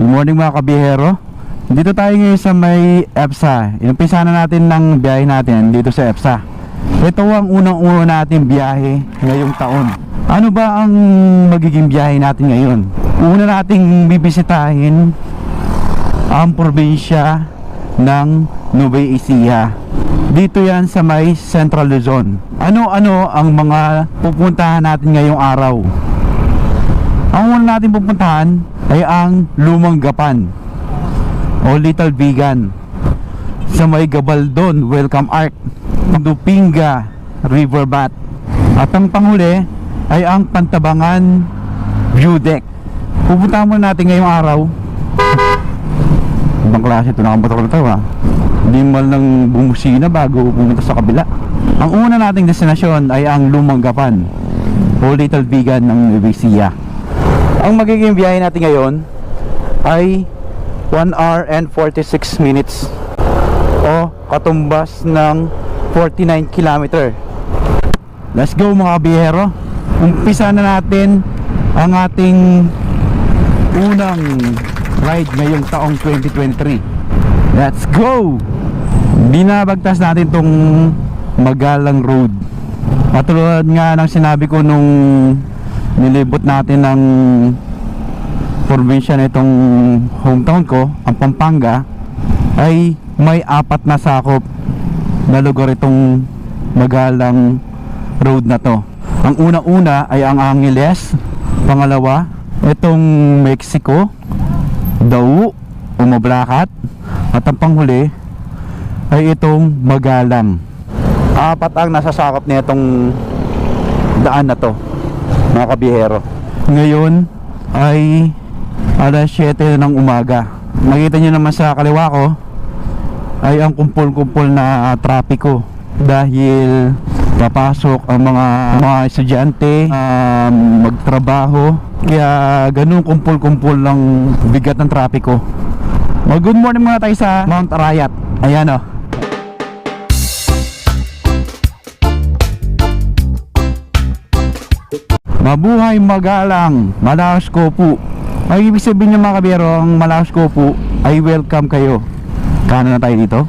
Good morning mga kabihero. Dito tayo ngayon sa may EPSA. Inumpisa na natin ng biyahe natin dito sa EPSA. Ito ang unang-una natin biyahe ngayong taon. Ano ba ang magiging biyahe natin ngayon? Una nating bibisitahin ang probinsya ng Nueva Ecija. Dito yan sa may Central Luzon. Ano-ano ang mga pupuntahan natin ngayong araw? Ang una natin pupuntahan ay ang Lumang Gapan o Little Vigan sa may Gabaldon Welcome Arc, Dupinga Riverbat, at ang panghuli ay ang Pantabangan View Deck. Pupuntahan muna natin ngayong araw. Ibang klase ito, nakamotor na ito ha. Hindi mal nang bumusina bago pumunta sa kabila. Ang una nating destinasyon ay ang Lumang Gapan o Little Vigan ng Nueva Ecija. Ang magiging biyahe natin ngayon ay 1 hour and 46 minutes o katumbas ng 49 kilometer. Let's go mga kabihero. Umpisa na natin ang ating unang ride ngayong taong 2023. Let's go! Binabagtas natin tong Magalang Road. Patulad nga ng sinabi ko nung nilibot natin ng probinsya na itong hometown ko, ang Pampanga, ay may 4 na sakop na lugar itong Magalang Road na to. Ang una-una ay ang Angeles, pangalawa itong Mexico, Dawu o Mablacat, at ang panghuli ay itong Magalang. 4 ang nasasakop nitong daan na to mga kabihero. Ngayon ay alas 7 ng umaga. Makita nyo naman sa kaliwa ko ay ang kumpol-kumpol na trapiko dahil papasok ang mga estudyante magtrabaho, kaya ganun kumpol-kumpol ng bigat ng trapiko. Good morning muna tayo sa Mount Arayat. Ayan o. Mabuhay Magalang, Malaos Kopu. Ang ibig sabihin niya mga kabiyero, ang Malaos Kopu ay welcome kayo. Kanan na tayo dito.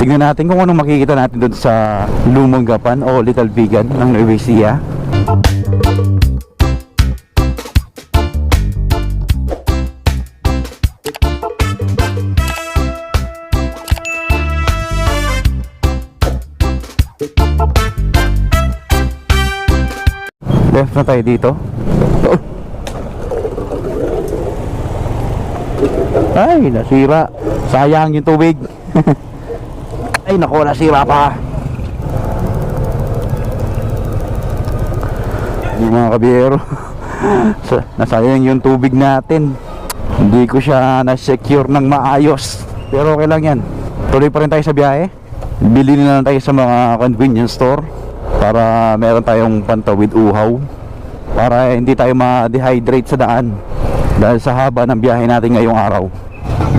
Tingnan natin kung anong makikita natin doon sa Lumang Gapan o Little Vigan ng Nueva Ecija. Left na tayo dito. Ay, nasira. Sayang yung tubig. Ay, naku, nasira pa. Yung mga kabiyero, nasayang yung tubig natin. Hindi ko siya na-secure ng maayos. Pero okay lang yan. Tuloy pa rin tayo sa biyahe. Bili na lang tayo sa mga convenience store para meron tayong pantawid uhaw, para hindi tayo ma-dehydrate sa daan dahil sa haba ng biyahe natin ngayong araw.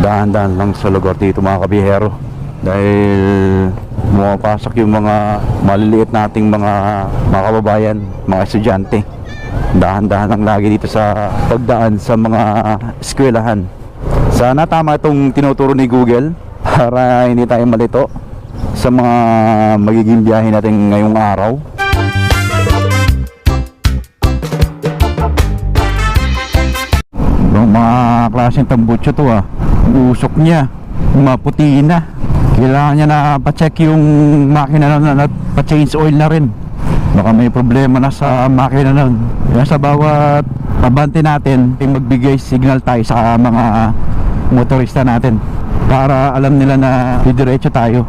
Dahan-dahan lang sa lugar dito mga kabihero dahil pumapasok yung mga maliliit nating mga kababayan, mga estudyante. Dahan-dahan lang lagi dito sa pagdaan sa mga eskwelahan. Sana tama itong tinuturo ni Google para hindi tayo malito sa mga magiging biyahe natin ngayong araw. Mga klaseng tambutso to ah. Usok niya, maputi na. Kailangan niya na pa-check yung makina na pa-change oil na rin. Baka may problema na sa makina nun. Kaya sa bawat abante natin, magbigay signal tayo sa mga motorista natin para alam nila na didiretso tayo,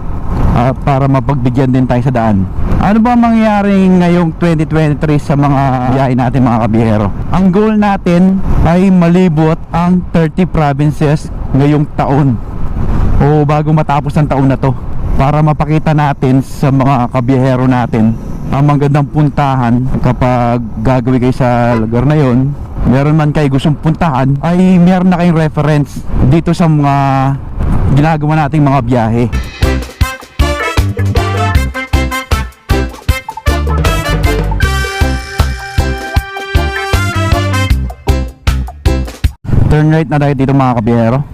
para mapagbigyan din tayo sa daan. Ano ba mangyayari ngayong 2023 sa mga biyahe natin mga kabihero? Ang goal natin ay malibot ang 30 provinces ngayong taon o bago matapos ang taon na to, para mapakita natin sa mga kabihero natin ang magandang puntahan. Kapag gagawin kayo sa lugar na yon, meron man kayo gustong puntahan, ay meron na kayong reference dito sa mga ginagawa nating mga biyahe. Turn right na tayo dito mga kabiyero.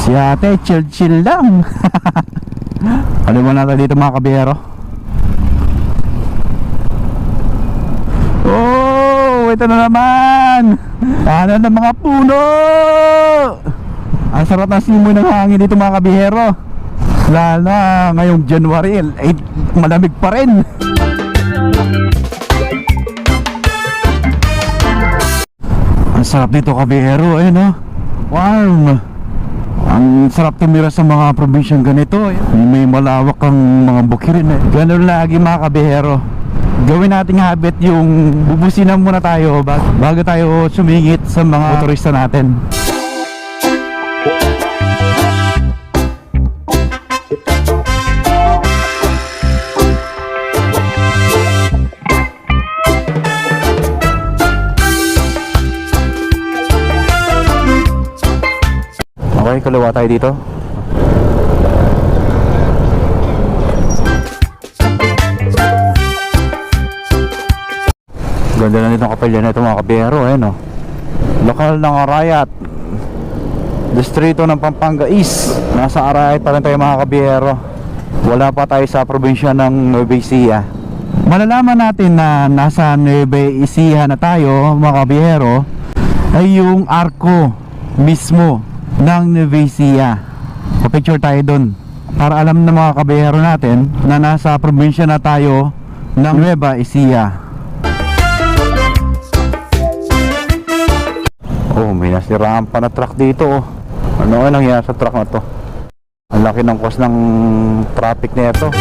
Si ate, chill lang. Aliwan natin dito mga kabiyero. Oh, ito na naman. Ano na mga puno. Ang sarap ng simoy ng hangin dito mga kabiyero. Lalo na ngayong January, malamig pa rin. Ang sarap dito kabiyero, ayun oh. Warm. Ang sarap tumira sa mga probinsyang ganito. May malawak kang mga bukirin eh. Ganun lagi mga kabihero. Gawin nating habit yung bubusinan muna tayo bago tayo sumingit sa mga motorista natin. Okay, kalawa tayo dito. Ganda na nitong kapilya na ito mga kabiyero, ayun oh. Lokal ng Arayat, distrito ng Pampanga East. Nasa Arayat pa rin tayo mga kabiyero. Wala pa tayo sa probinsya ng Nueva Ecija. Malalaman natin na nasa Nueva Ecija na tayo mga kabiyero ay yung arko mismo ng Nueva Ecija. Pa-picture tayo dun para alam ng mga kabiyero natin na nasa probinsya na tayo ng Nueva Ecija. Oh, may nasiraan pa na truck dito oh. Ano ang nangyari sa truck na to? Ang laki ng cause ng traffic na ito.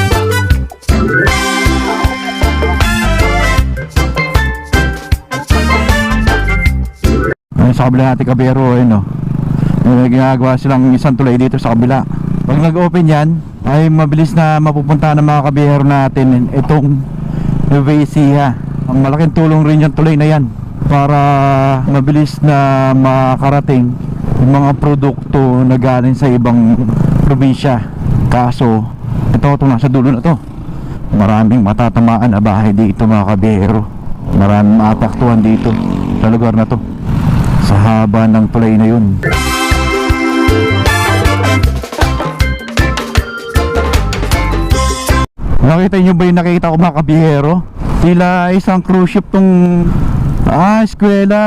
Ayun sa kabila natin kabiyero ayun oh. May ginagawa silang isang tulay dito sa kabila. Pag nag-open yan ay mabilis na mapupunta ng mga kabihero natin itong Nueva Ecija. Ang malaking tulong rin yung tulay na yan para mabilis na makarating yung mga produkto na galing sa ibang probinsya. Kaso itong nasa dulo na to, maraming matatamaan na bahay dito mga kabihero. Maraming maataktuhan dito sa lugar na to sa haba ng tulay na yun. Nakita nyo ba yung nakita ko mga kabihero? Tila isang cruise ship tong eskwela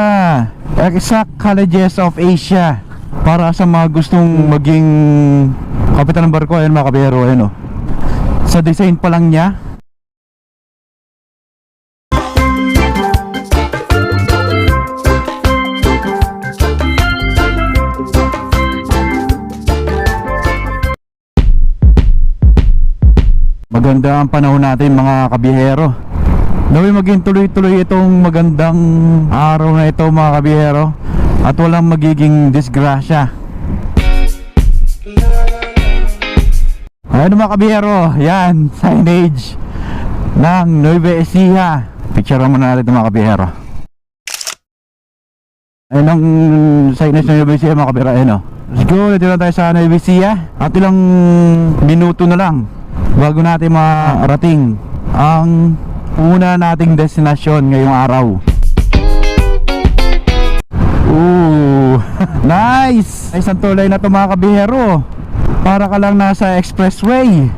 Exact Colleges of Asia para sa mga gustong maging kapitan ng barko. Ayan mga kabihero, ayan o. Sa design pa lang niya maganda ang panahon natin mga kabihero. Naway maging tuloy-tuloy itong magandang araw na ito mga kabihero at walang magiging disgrasya. Ayun mga kabihero, yan signage ng Nueva Ecija. Picture mo na natin mga kabihero. Ayun ang signage ng Nueva Ecija mga kabihero. Ayun o. Let's go, dito na tayo sa Nueva Ecija at ilang minuto na lang bago natin marating ang una nating destinasyon ngayong araw. Ooh, nice! Ay, isang tulay na ito mga kabihero. Para ka lang nasa expressway.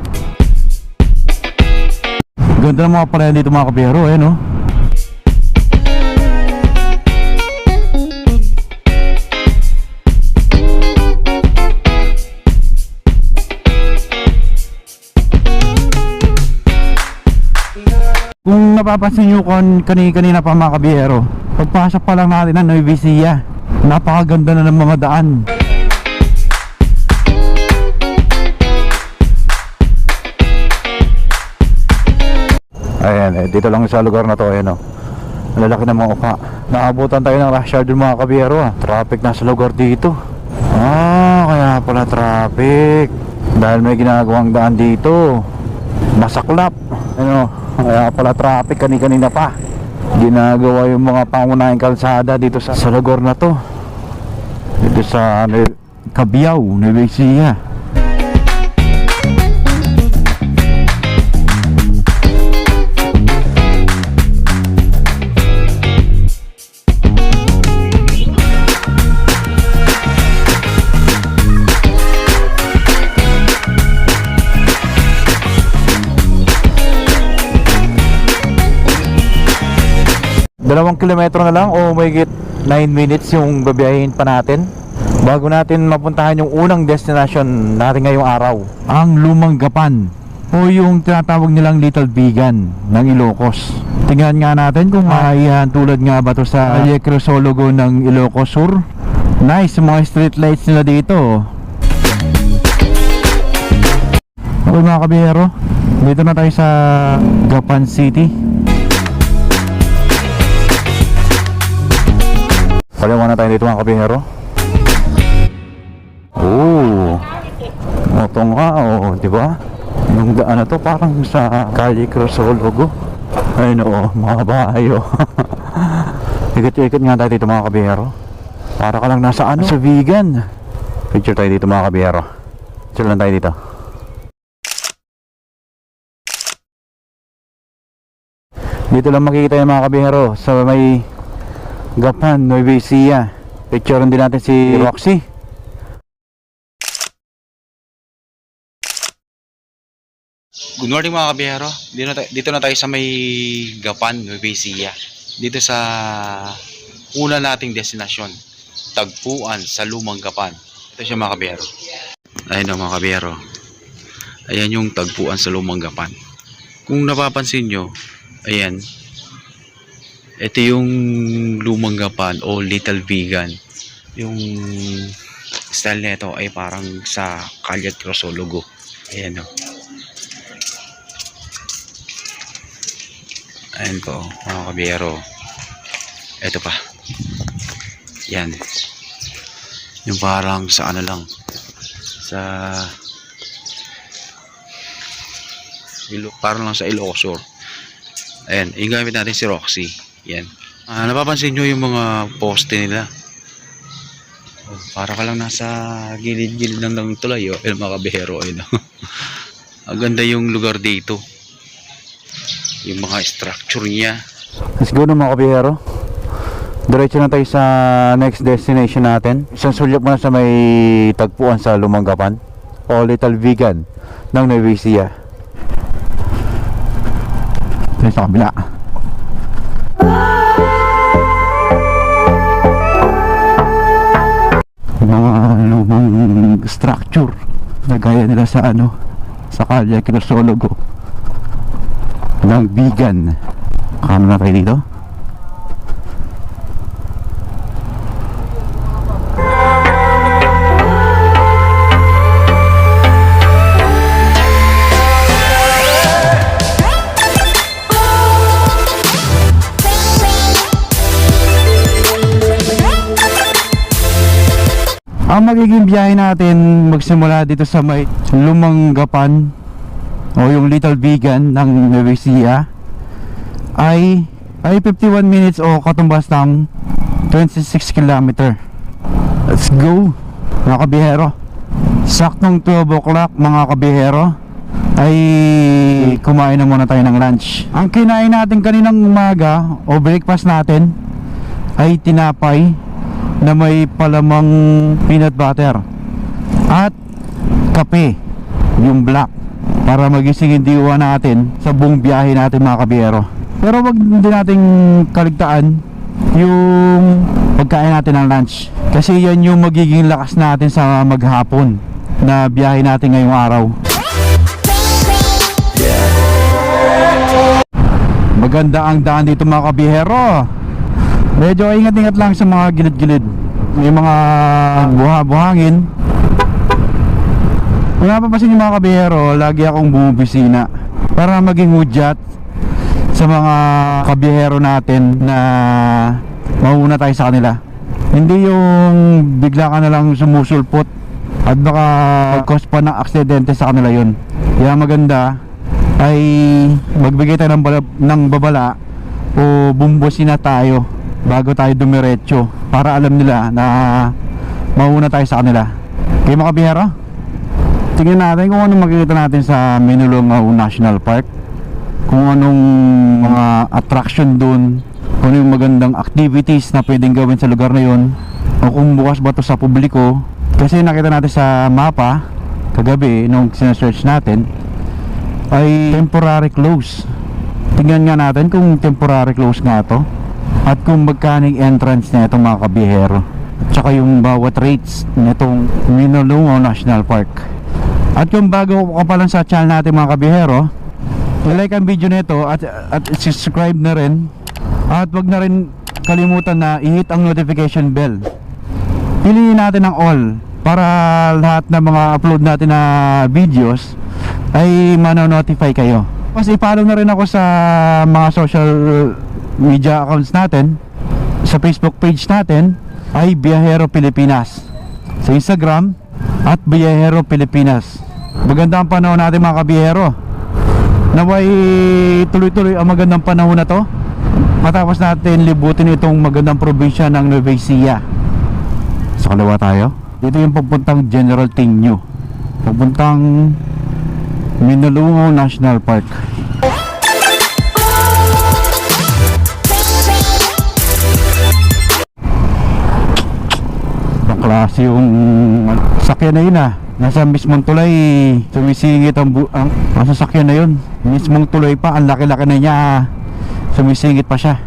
Ganda ng mga palayan dito mga kabihero, eh no? Kung napapansin nyo kanina pa mga kabihero, pagpasok pa lang natin ng Nueva Ecija, napakaganda na ng mga daan. Ayan, dito lang sa lugar na to, ayan o. Malalaki ng mga uka. Naabutan tayo ng rush hour dun mga kabihero ah. Traffic na sa lugar dito. Kaya pala traffic. Dahil may ginagawang daan dito. Masaklap. Ano, kaya pala traffic kanina pa. ginagawa yung mga pangunahing kalsada dito sa lugar na to, dito sa Cabiao, Nueva Ecija. Dalawang kilometro na lang o mahigit 9 minutes yung babiyahin pa natin bago natin mapuntahan yung unang destination natin ngayong araw, ang Lumang Gapan o yung tinatawag nilang Little Bigan ng Ilocos. Tingnan nga natin kung tulad nga ba to sa Calle Crisologo ng Ilocos Sur. Nice mga street lights nila dito. Okay mga kabiyero, dito na tayo sa Gapan City. Paliwan na tayo dito mga kabihero. Ito nga, diba? Yung daan na to parang sa Calle Crisologo. Ayun mga bahay Ikot-ikot nga tayo dito mga kabihero. Para ka lang nasa sa vegan. Picture tayo dito mga kabihero. Picture lang tayo dito. Dito lang makikita yung mga kabihero sa may Gapan, Nueva Ecija. Picturean din natin si Roxy. Good morning mga kabiyero. Dito na tayo sa may Gapan, Nueva Ecija. Dito sa una nating destinasyon, tagpuan sa Lumang Gapan. Ito siya mga kabiyero. Ayun mga kabiyero. Ayan yung tagpuan sa Lumang Gapan. Kung napapansin nyo, ayan, ito yung Lumang Gapan o Little Bigan. Yung style nito ay parang sa Calle Crisologo. Ayan Ayan po mga kabiyero. Ito pa. Yan. Yung parang sa lang. Sa parang lang sa Ilocos Sur. Ayan. Yung gamit natin si Roxy. Yan. Napapansin nyo yung mga poste nila. Para ka lang nasa gilid-gilid ng tulay. Mga kabihero. Ang ganda yung lugar dito. Yung mga structure niya. Let's go na mga kabihero. Diretso na tayo sa next destination natin. Isang sulyap muna sa may tagpuan sa Lumang Gapan o Little Bigan ng Nueva Ecija. Tayo sa kabila. Mga lumang structure na gaya nila sa sa Calle Crisologo ng Bigan. Kano na tayo dito? Ang magiging biyahe natin magsimula dito sa may Lumang Gapan o yung Little Bigan ng Nueva Ecija ay 51 minutes o katumbas ng 26 km. Let's go mga kabihero. Saktong 12 o'clock mga kabihero ay kumain na muna tayo ng lunch. Ang kinain natin kaninang umaga o breakfast natin ay tinapay na may palamang peanut butter at kape, yung black, para magising yung diwa natin sa buong biyahe natin mga kabiyero. Pero wag din nating kaligtaan yung pagkain natin ng lunch, kasi yan yung magiging lakas natin sa maghapon na biyahe natin ngayong araw. Maganda ang daan dito mga kabiyero. Medyo ingat-ingat lang sa mga gilid-gilid. May mga buha-buhangin. Kung napapansin yung mga kabiyero, lagi akong bumibisina para maging hudyat sa mga kabiyero natin na mauna tayo sa kanila. Hindi yung bigla ka na lang sumusulpot at baka mag-cause pa ng aksidente sa kanila yun. Kaya maganda ay magbigay tayo ng babala o bumbusin na tayo bago tayo dumiretso para alam nila na mauna tayo sa kanila. Kaya mga kabihero, tingnan natin kung anong makikita natin sa Minulungaw National Park, kung anong mga attraction dun, kung ano yung magandang activities na pwedeng gawin sa lugar na yun, o kung bukas ba to sa publiko. Kasi nakita natin sa mapa kagabi nung sinesearch natin ay temporary close. Tingnan nga natin kung temporary close nga to at kung magkano yung entrance na itong mga kabihero, tsaka yung bawat rates nitong Minulungaw National Park. At kung bago ka pa lang sa channel natin mga kabihero, i-like ang video nito at subscribe na rin, at wag na rin kalimutan na i-hit ang notification bell. Piliin natin ang all para lahat ng mga upload natin na videos ay mano-notify kayo. Kasi i-follow na rin ako sa mga social media accounts natin. Sa Facebook page natin ay Biyahero Pilipinas, sa Instagram at Biyahero Pilipinas. Maganda ang panahon natin mga kabiyahero. Naway tuloy-tuloy ang magandang panahon na to matapos natin libutin itong magandang probinsya ng Nueva Ecija. Sa kaliwa tayo, dito yung papuntang General Tinio, papuntang Minulungaw National Park. Ang klase yung sakyan na yun nasa mismong tulay, sumisingit ang sasakyan na yun. Mismong tulay pa, ang laki-laki na niya, sumisingit pa siya.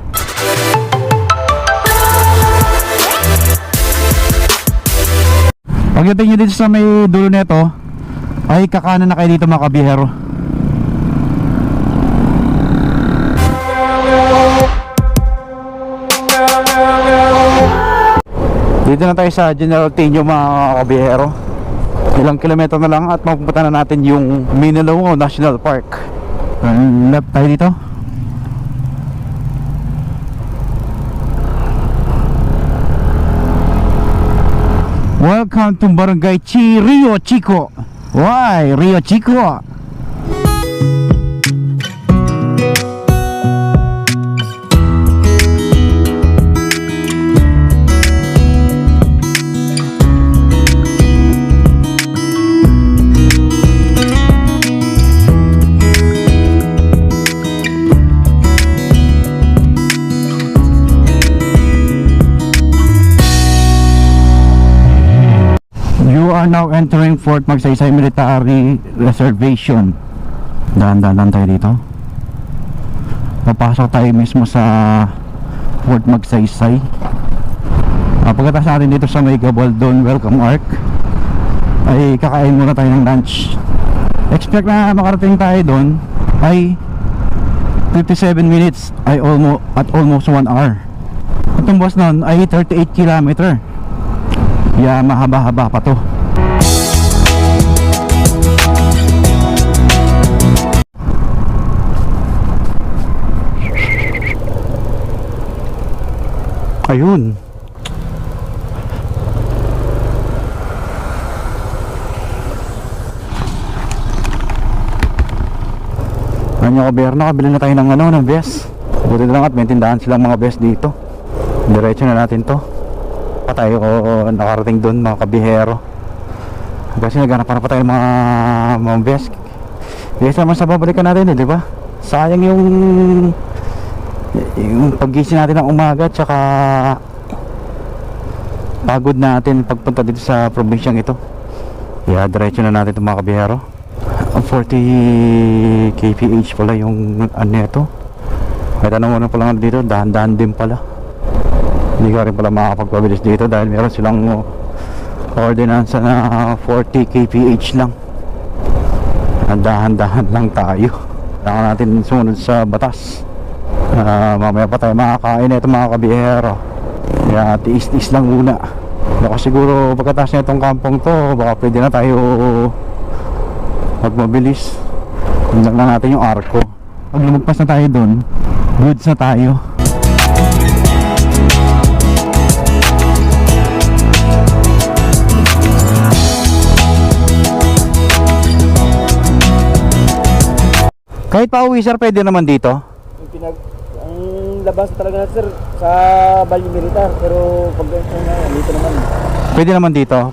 Pagdating nyo dito sa may dulo nito ay kakanan na kayo dito mga kabihero. Dito na tayo sa General Tinio mga kabihero. Ilang kilometro na lang at mapupunta na natin yung Minulungaw National Park. Left tayo dito. Welcome to Barangay Rio Chico. Why Rio Chico? You are now entering Fort Magsaysay Military Reservation. Dahan-dahan tayo dito. Papasok tayo mismo sa Fort Magsaysay. Pagkatapos natin dito sa may Gabaldon Welcome Arc ay kakain muna tayo ng lunch. Expect na makarating tayo doon ay 57 minutes ay almost 1 hour. At ang boss nun ay 38 kilometer. Yeah, mahaba-haba pa to. Ayun. Ganyan kabihero, nakabili na tayo ng bes. Buti na lang at may tindahan silang mga bes dito. Diretso na natin to. Pa tayo nakarating doon mga kabihero. Kasi naghanap pa tayo mga bes. Yes naman sa babalikan natin di ba? Sayang yung paggising natin ng umaga tsaka pagod natin pagpunta dito sa probinsyang ito. Kaya diretso na natin itong mga kabihero. 40 kph pala yung ano ito. May tanong mo pala dito, dahan-dahan din pala. Hindi ka rin pala makakapagpabilis dito dahil meron silang ordinansa na 40 kph lang. Dahan-dahan lang tayo. Kailangan natin sumunod sa batas. Mamaya pa tayo makakain na itong mga kabihero. Kaya tiis-tiis lang muna. Baka siguro pagkatapos na itong kampong to, baka pwede na tayo magmabilis. Tingnan lang natin yung arko. Pag lumagpas na tayo doon, goods na tayo. Kahit pa uwi sir, pwede naman dito? Ang labas talaga sir sa Valle Militar, pero pag dito naman. Pwede naman dito,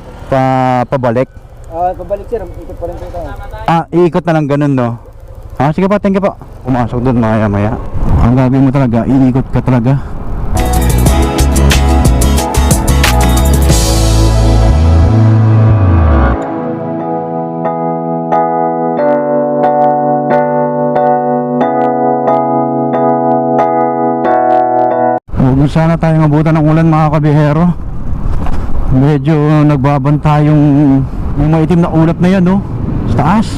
pabalik. Pabalik sir, ikot pa rin po tayo. Iikot na lang ganun, no? Sige po, thank you po. Pumasok doon maya-maya. Ang gagawin mo talaga, iikot ka talaga. Huwag sana tayong abutan ng ulan mga kabihero. Medyo nagbabanta yung maitim na ulap na yan, no? Sa taas.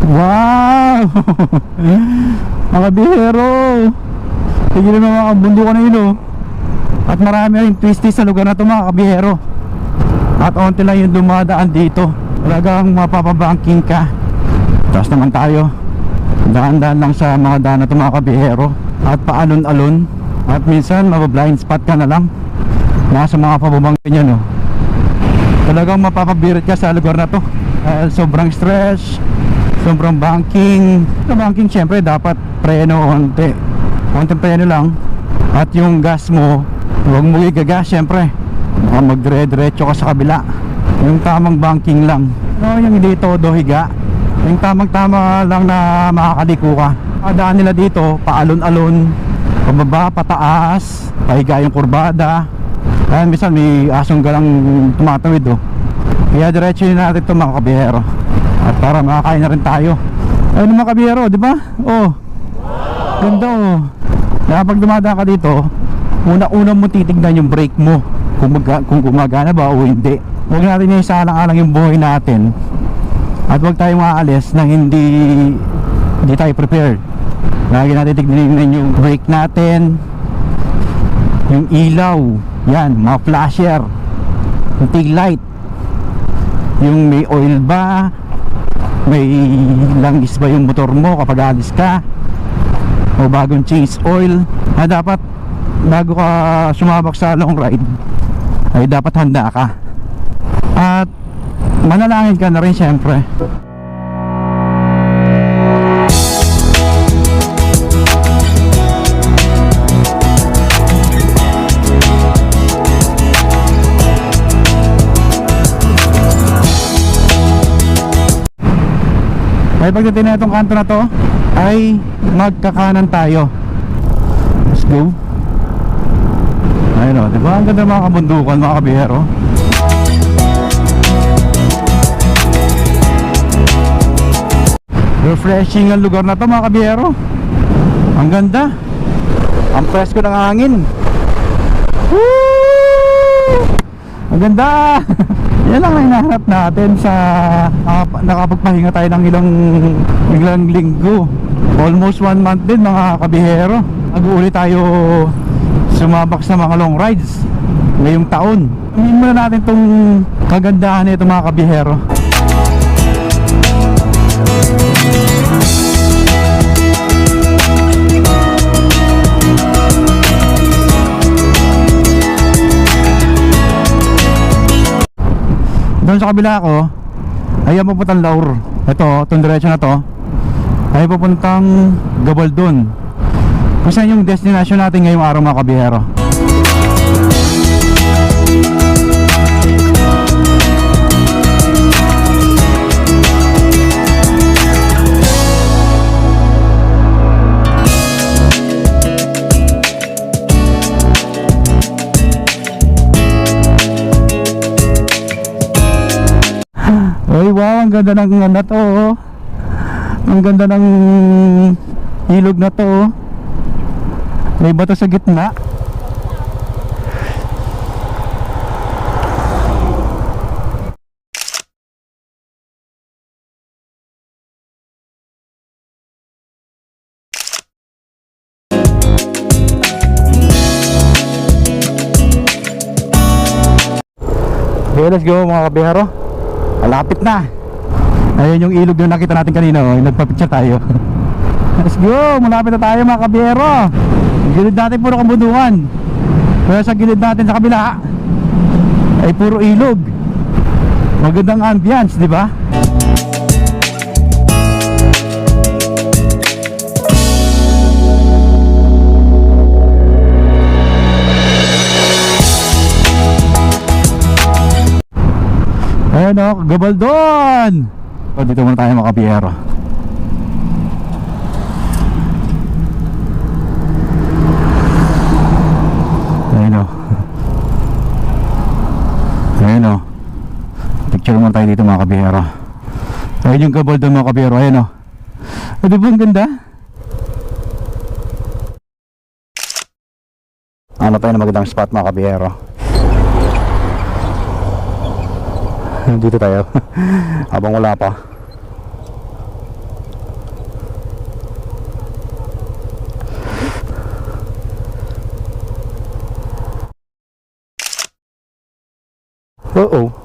Wow! Mga bihero! Tigil mo mga kabundukan na yun, oh. At marami rin twisty sa lugar na ito mga kabihero. At onti lang yung dumadaan dito. Talagang mapapabangking ka. Tapos naman tayo, daan-daan lang sa mga daan na ito mga kabihero. At paalon-alon. At minsan mabablind spot ka na lang. Nasa mga pababangkin yan, oh. Talagang mapapabirit ka sa lugar na to. Sobrang stress, sobrang banking. Sa banking syempre dapat preno konting preno lang. At yung gas mo, huwag mo igagas syempre. Baka magdire-diretso ka sa kabila. Yung tamang banking lang, no, yung hindi todo higa. Yung tamang-tama lang na makakaliko ka. Daan nila dito, paalon-alon, pababa, pataas, pahiga yung kurbada. Kaya minsan may asong galang tumatawid, oh. Kaya diretso natin ito mga kabihero. At para makakain na rin tayo. Ayun mga kabihero, di ba? Oh, ganda, oh. Kapag dumadaan ka dito, una-una mo titignan yung brake mo, kung gumagana ba o hindi. Huwag natin isalang-alang yung buhay natin. At huwag tayong maalis na hindi tayo prepared. Lagi natin tignan yung brake natin, yung ilaw, yan, mga flasher, yung tail light, yung may oil ba, may langis ba yung motor mo kapag alis ka, o bagong change oil. Dapat bago ka sumabak sa long ride ay dapat handa ka. At manalangin ka na rin syempre. Ay pagdating na itong kanto na to ay magkakanan tayo. Let's go. Ayun, o, diba? Ang ganda mga kabundukan mga kabihero. Refreshing ang lugar na to mga kabihero. Ang ganda. Ang presko ng hangin. Woo! Ang ganda. Yan lang ang hinahanap natin sa nakapagpahinga tayo ng ilang linggo. Almost 1 month din mga kabihero. Nag-uuli tayo sumabak sa mga long rides ngayong taon. Amin muna natin itong kagandahan nito mga kabihero. Doon sa kabila ko ay ang papuntang Laur. Ito, itong diretso na to ay papuntang Gabaldon. Kung saan yung destination natin ngayong araw mga kabihero. Ay wow, ang ganda ng ano to, oh. Ang ganda ng ilog na to, oh. May bato sa gitna. Okay, let's go mga kabihero. Malapit na. Ayun yung ilog na nakita natin kanina, oh. Nagpa-picture tayo. Let's go! Malapit na tayo mga kabiyero. Gilid natin puro kabundukan. Pero sa gilid natin sa kabila ay puro ilog. Magandang ambience, di ba? Ayun o, Gabaldon! O, dito muna tayo mga kabiyero. Ayun o. Ayun o. Picture muna tayo dito mga kabiyero. Ayun yung Gabaldon mga kabiyero. Ayun o. O, di ba ang ganda? Ano tayo na magandang spot mga kabiyero. Dito tayo habang wala pa. Oo.